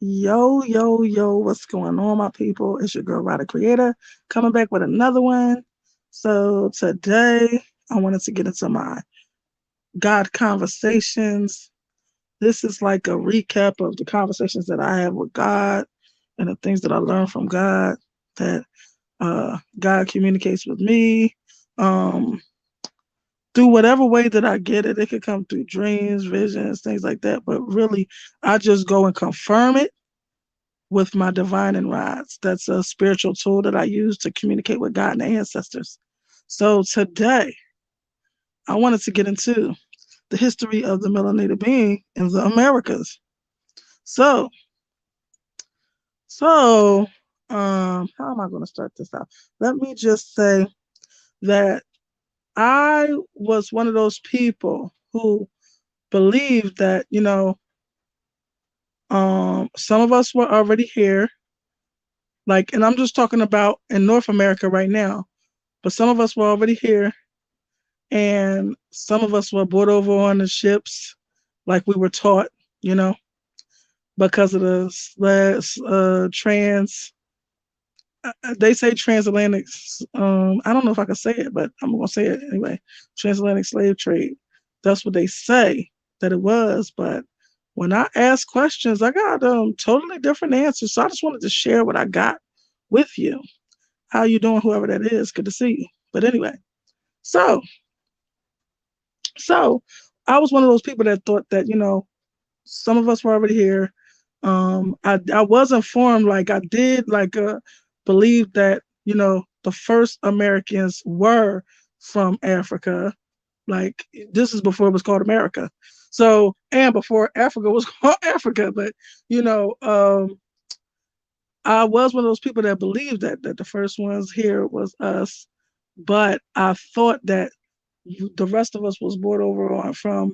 Yo, yo, yo, what's going on, my people? It's your girl, Ryder Creator, coming back with another one. So today, I wanted to get into my God conversations. This is like a recap of the conversations that I have with God and the things that I learned from God, that God communicates with me um, through whatever way that I get it. It could come through dreams, visions, things like that. But really, I just go and confirm it with my divine and rods. That's a spiritual tool that I use to communicate with God and the ancestors. So today, I wanted to get into the history of the melanated being in the Americas. So, so, how am I going to start this out? Let me just say that I was one of those people who believed that, some of us were already here, like, and I'm just talking about in North America right now, but some of us were already here, and some of us were brought over on the ships, like we were taught, you know, because of the they say transatlantic. I don't know if I can say it, but I'm gonna say it anyway. Transatlantic slave trade. That's what they say that it was, but when I ask questions, I got totally different answers. So I just wanted to share what I got with you. How you doing, whoever that is? Good to see you. But anyway, so so I was one of those people that thought that, some of us were already here. I was informed, like I did, like believe that, the first Americans were from Africa. Like, this is before it was called America. So, and before Africa was called Africa. But, you know, um, I was one of those people that believed that the first ones here was us. But I thought that the rest of us was brought over on from,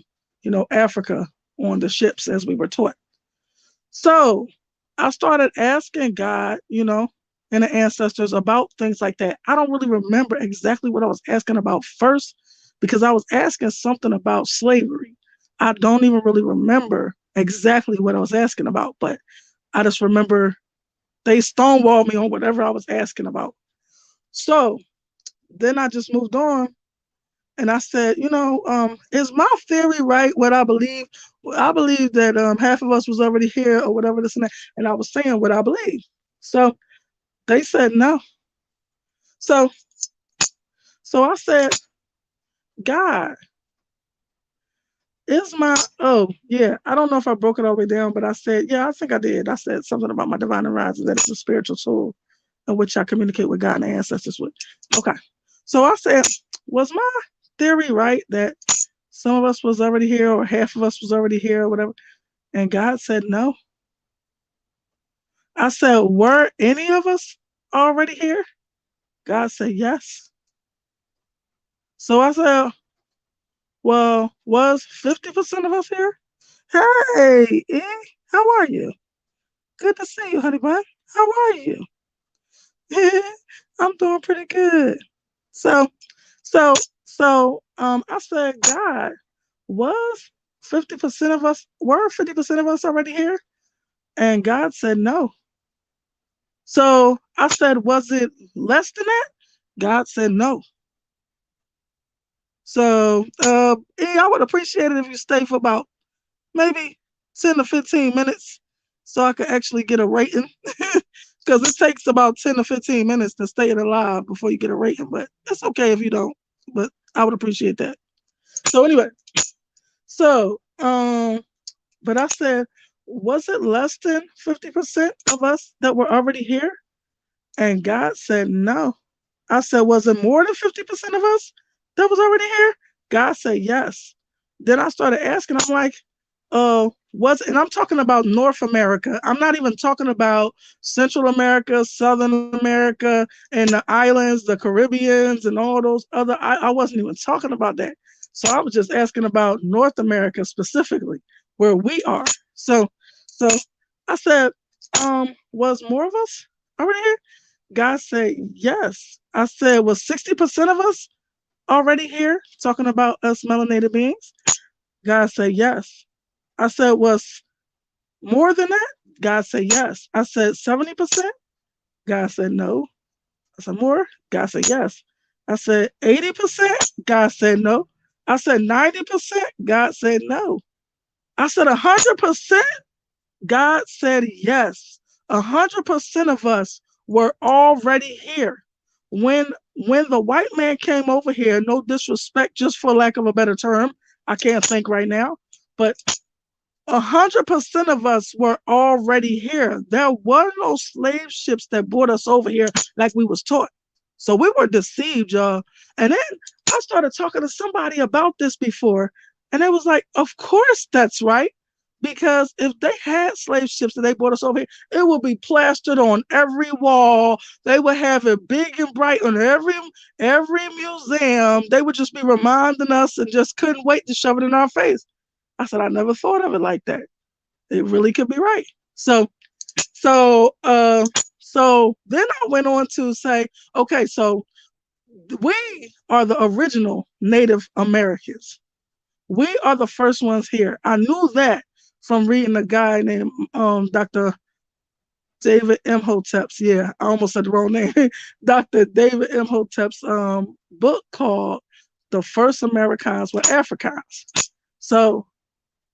Africa on the ships as we were taught. So I started asking God, and the ancestors about things like that. I don't really remember exactly what I was asking about first because I was asking something about slavery. I don't even really remember exactly what I was asking about, but I just remember they stonewalled me on whatever I was asking about. So then I just moved on and I said, is my theory right? What I believe? I believe that half of us was already here or whatever this and that. And I was saying what I believe. So they said no. So I said, God, is my yeah, I don't know if I broke it all the way down, but I said, yeah, I think I did. I said something about my divine horizon, that it's a spiritual tool in which I communicate with God and the ancestors with. Okay. So I said, was my theory right that some of us was already here or half of us was already here or whatever? And God said no. I said, were any of us already here? God said yes. So I said, well, was 50% of us here? Hey, E, how are you? Good to see you, honey bun. How are you? I'm doing pretty good. So, I said, God, was 50% of us, were 50% of us already here? And God said no. So I said, was it less than that? God said no. So, I would appreciate it if you stay for about maybe 10 to 15 minutes so I could actually get a rating. Because it takes about 10 to 15 minutes to stay alive before you get a rating. But it's okay if you don't. But I would appreciate that. So, anyway, so, but I said, was it less than 50% of us that were already here? And God said no. I said, was it more than 50% of us that was already here? God said yes. Then I started asking, I'm like, and I'm talking about North America. I'm not even talking about Central America, Southern America, and the islands, the Caribbeans, and all those other. I wasn't even talking about that. So I was just asking about North America specifically, where we are. So I said, was more of us already here? God said, yes. I said, was 60% of us already here? Talking about us melanated beings? God said, yes. I said, was more than that? God said yes. I said 70%. God said no. I said more. God said yes. I said 80%. God said no. I said 90%. God said no. I said 100%. God said yes. 100% of us were already here. When when the white man came over here, no disrespect, just for lack of a better term, I can't think right now, but 100% of us were already here. There were no slave ships that brought us over here like we was taught. So we were deceived, y'all. And then I started talking to somebody about this before, and it was like, of course that's right. Because if they had slave ships and they brought us over here, it would be plastered on every wall. They would have it big and bright on every museum. They would just be reminding us and just couldn't wait to shove it in our face. I said, I never thought of it like that. It really could be right. So, so, uh, so then I went on to say, okay, so we are the original Native Americans. We are the first ones here. I knew that from reading a guy named Dr. David Imhotep's. Yeah, I almost said the wrong name. Dr. David Imhotep's book called "The First Americans Were Africans." So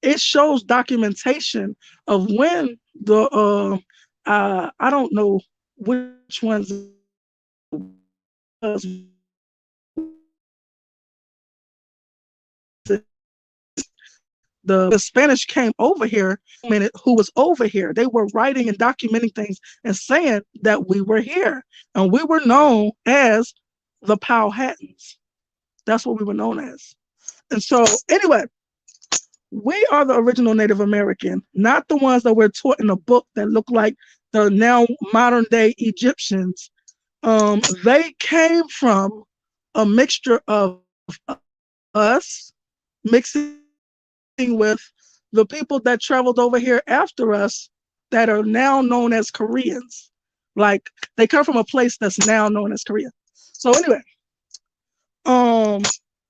it shows documentation of when the I don't know which ones it was. The Spanish came over here, who was over here. They were writing and documenting things and saying that we were here. And we were known as the Powhatans. That's what we were known as. And so, anyway, we are the original Native American, not the ones that we're taught in a book that look like the now modern day Egyptians. They came from a mixture of us mixing with the people that traveled over here after us that are now known as Koreans. Like they come from a place that's now known as Korea. So anyway, um,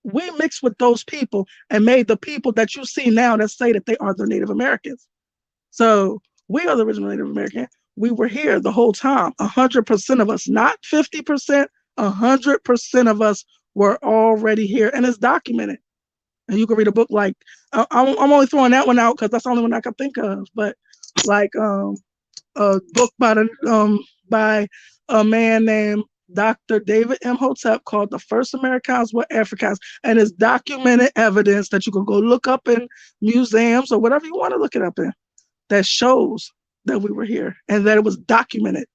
we mixed with those people and made the people that you see now that say that they are the Native Americans. So we are the original Native American. We were here the whole time. 100% of us, not 50%, 100% of us were already here, and it's documented. And you can read a book like I'm only throwing that one out because that's the only one I can think of. But like a book by a man named Dr. David Imhotep called "The First Americans Were Africans," and it's documented evidence that you can go look up in museums or whatever you want to look it up in that shows that we were here and that it was documented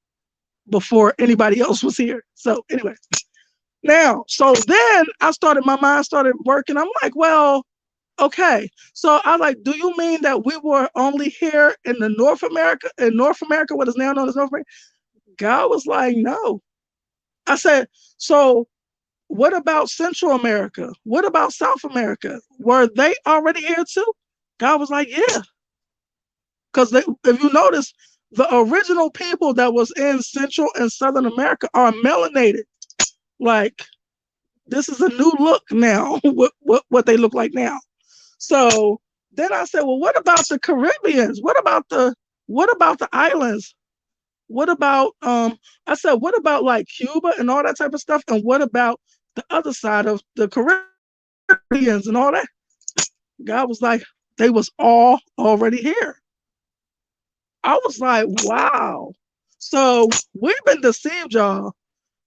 before anybody else was here. So anyway, now, so then my mind started working. I'm like, well, okay. So I like, do you mean that we were only here in North America, what is now known as North America? God was like, no. I said, so what about Central America? What about South America? Were they already here too? God was like, yeah. Because if you notice, the original people that was in Central and Southern America are melanated. Like, this is a new look now, what they look like now. So then I said, well, what about the Caribbeans? What about the islands? What about I said, what about like Cuba and all that type of stuff? And what about the other side of the Caribbeans and all that? God was like, they was all already here. I was like, wow. So we've been deceived, y'all.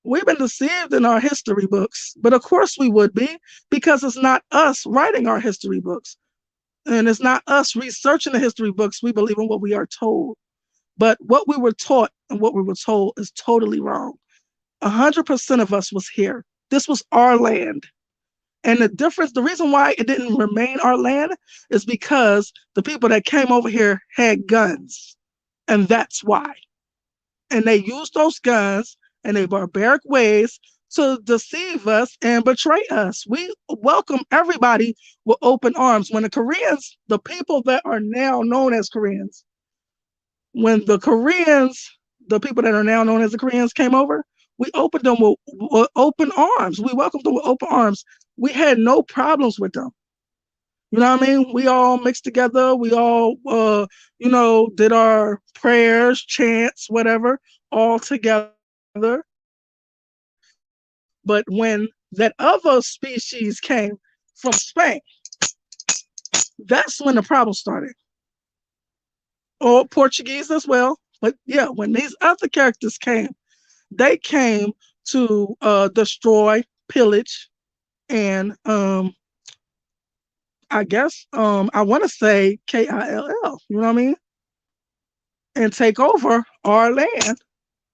We've been deceived in our history books, but of course we would be, because it's not us writing our history books. And it's not us researching the history books. We believe in what we are told. But what we were taught and what we were told is totally wrong. 100% of us was here. This was our land. And the reason why it didn't remain our land is because the people that came over here had guns. And that's why. And they used those guns in a barbaric ways to deceive us and betray us. We welcome everybody with open arms. When the Koreans, the people that are now known as Koreans, when the people that are now known as the Koreans came over, we opened them with open arms. We welcomed them with open arms. We had no problems with them. You know what I mean? We all mixed together. We all, did our prayers, chants, whatever, all together. But when that other species came from Spain, that's when the problem started. Or Portuguese as well. But yeah, when these other characters came, they came to destroy, pillage, and I guess I want to say KILL. You know what I mean? And take over our land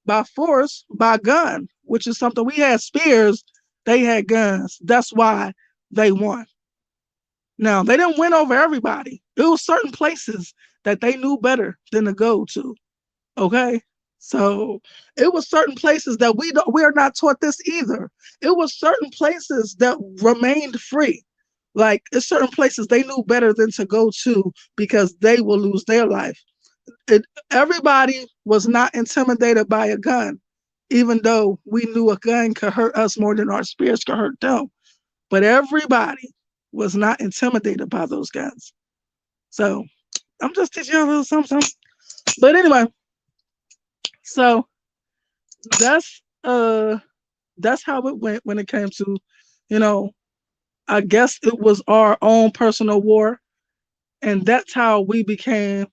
by force, by gun, which is something we had spears, they had guns. That's why they won. Now, they didn't win over everybody. It was certain places that they knew better than to go to. Okay? So it was certain places that we are not taught this either. It was certain places that remained free. Like it's certain places they knew better than to go to because they will lose their life. Everybody was not intimidated by a gun, even though we knew a gun could hurt us more than our spears could hurt them. But everybody was not intimidated by those guns. So I'm just teaching you a little something. But anyway, so that's uh that's how it went when it came to, you know, I guess it was our own personal war, and that's how we became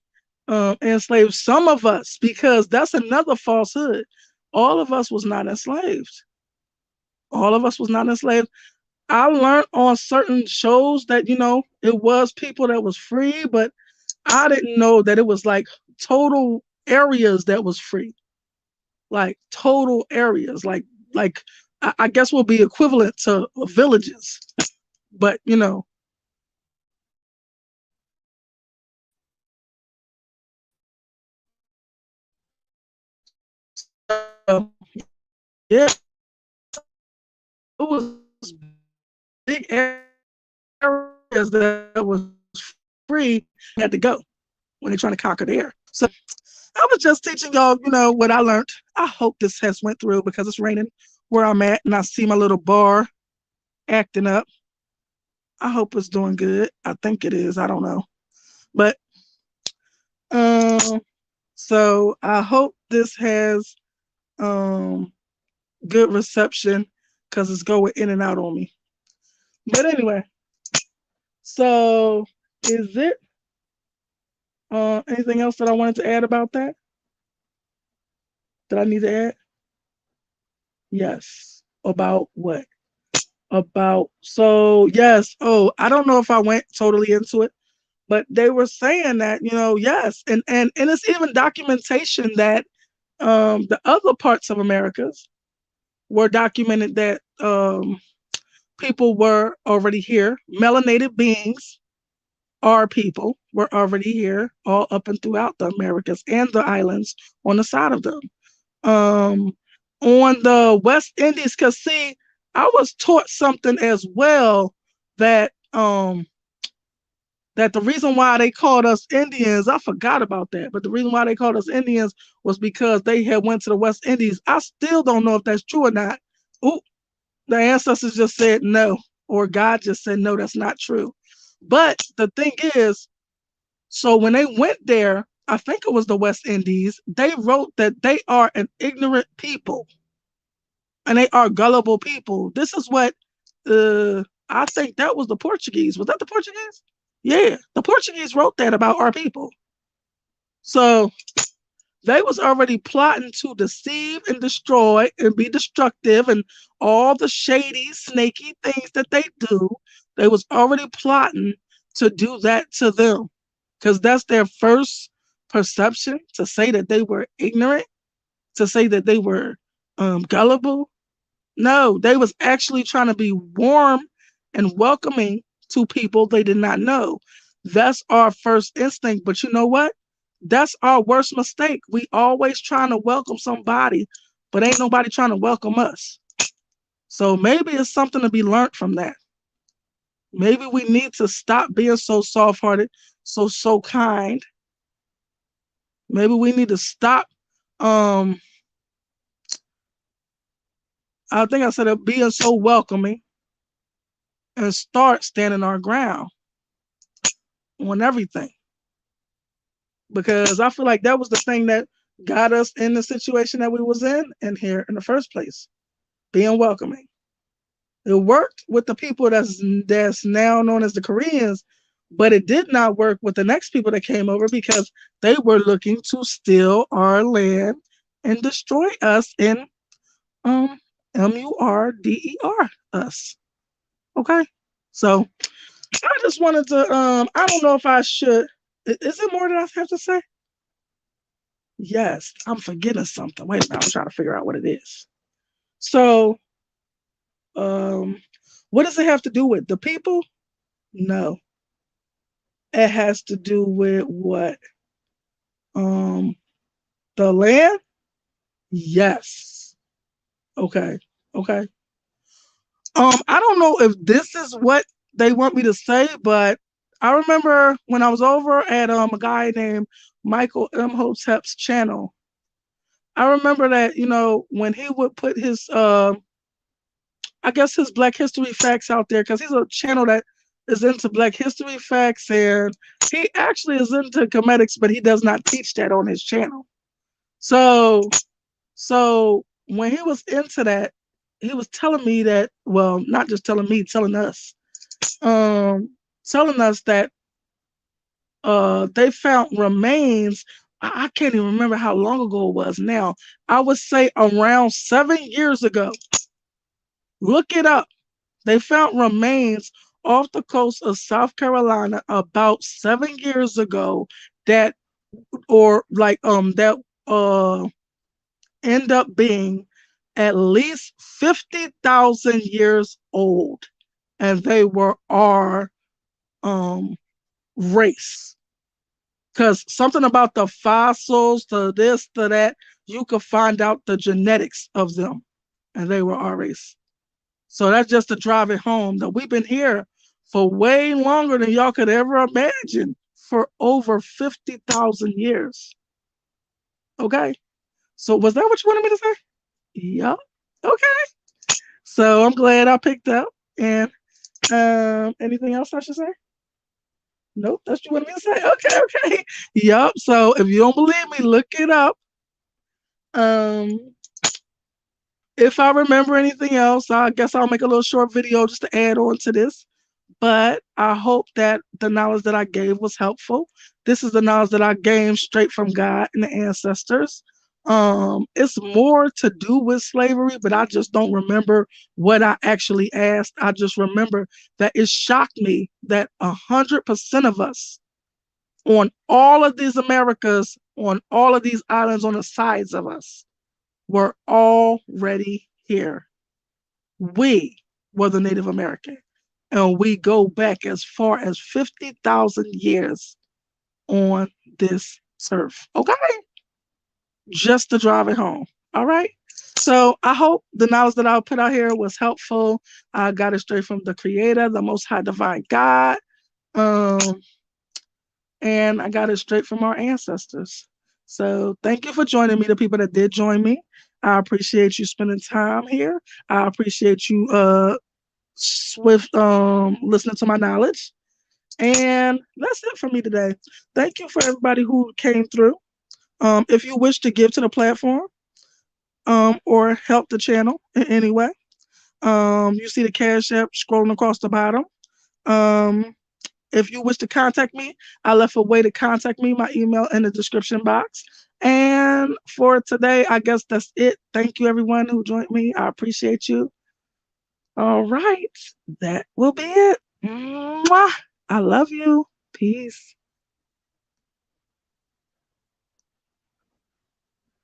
enslaved. Some of us, because that's another falsehood. All of us was not enslaved. All of us was not enslaved. I learned on certain shows that it was people that was free, but I didn't know that it was like total areas that was free, like total areas, like I guess will be equivalent to villages, but yeah, it was big areas that was free. Had to go when they're trying to conquer the air. So I was just teaching y'all, what I learned. I hope this has went through because it's raining where I'm at, and I see my little bar acting up. I hope it's doing good. I think it is. I don't know, but um, so I hope this has um good reception because it's going in and out on me. But anyway, so is it anything else that I wanted to add about that? That I need to add? Yes. About what? About so yes. Oh, I don't know if I went totally into it, but they were saying that yes, and it's even documentation that the other parts of Americas were documented that people were already here. Melanated beings, our people, were already here, all up and throughout the Americas and the islands on the side of them. Um, on the West Indies, because see, I was taught something as well that that the reason why they called us Indians, I forgot about that, but the reason why they called us Indians was because they had went to the West Indies. I still don't know if that's true or not. Ooh, the ancestors just said no, or God just said no, that's not true. But the thing is, so when they went there, I think it was the West Indies, they wrote that they are an ignorant people and they are gullible people. This is what I think that was the Portuguese. Was that the Portuguese? Yeah, the Portuguese wrote that about our people. So they was already plotting to deceive and destroy and be destructive and all the shady, snaky things that they do. They was already plotting to do that to them because that's their first perception, to say that they were ignorant, to say that they were gullible. No, they was actually trying to be warm and welcoming to people they did not know. That's our first instinct. But you know what? That's our worst mistake. We always trying to welcome somebody, but ain't nobody trying to welcome us. So maybe it's something to be learned from that. Maybe we need to stop being so soft-hearted, so kind. Maybe we need to stop I think I said it, being so welcoming and start standing our ground. on everything, because I feel like that was the thing that got us in the situation that we was in here in the first place, being welcoming. It worked with the people that's now known as the Koreans, but it did not work with the next people that came over because they were looking to steal our land and destroy us in um murder us. Okay, so I just wanted to I don't know if I should. Is it more that I have to say? Yes, I'm forgetting something. Wait a minute, I'm trying to figure out what it is. So um, what does it have to do with the people? No, it has to do with what? Um, the land? Yes. Okay. Okay. I don't know if this is what they want me to say, but I remember when I was over at a guy named Michael Imhotep's channel. I remember that, when he would put his I guess his Black History facts out there, because he's a channel that is into Black History facts, and he actually is into comedics, but he does not teach that on his channel. So when he was into that, he was telling me that, well, not just telling me, um, telling us that they found remains. I can't even remember how long ago it was now. I would say around 7 years ago. Look it up. They found remains off the coast of South Carolina about 7 years ago that or like that end up being at least 50,000 years old, and they were our um race. Because something about the fossils, to this, to that, you could find out the genetics of them, and they were our race. So that's just to drive it home that we've been here for way longer than y'all could ever imagine, for over 50,000 years. Okay. So was that what you wanted me to say? Yep. Okay. So I'm glad I picked up. And anything else I should say? Nope, that's what you wanted me to say. Okay, okay. Yep. So if you don't believe me, look it up. Um, if I remember anything else, I guess I'll make a little short video just to add on to this. But I hope that the knowledge that I gave was helpful. This is the knowledge that I gained straight from God and the ancestors. It's more to do with slavery, but I just don't remember what I actually asked. I just remember that it shocked me that 100% of us on all of these Americas, on all of these islands on the sides of us, were already here. We were the Native American, and we go back as far as 50,000 years on this turf. Okay? Just to drive it home. All right? So I hope the knowledge that I put out here was helpful. I got it straight from the Creator, the Most High Divine God. And I got it straight from our ancestors. So thank you for joining me, the people that did join me. I appreciate you spending time here. I appreciate you with listening to my knowledge. And that's it for me today. Thank you for everybody who came through. If you wish to give to the platform or help the channel in any way, you see the Cash App scrolling across the bottom. If you wish to contact me, I left a way to contact me, my email in the description box. And for today, I guess that's it. Thank you, everyone who joined me. I appreciate you. All right, that will be it. Mwah. I love you. Peace.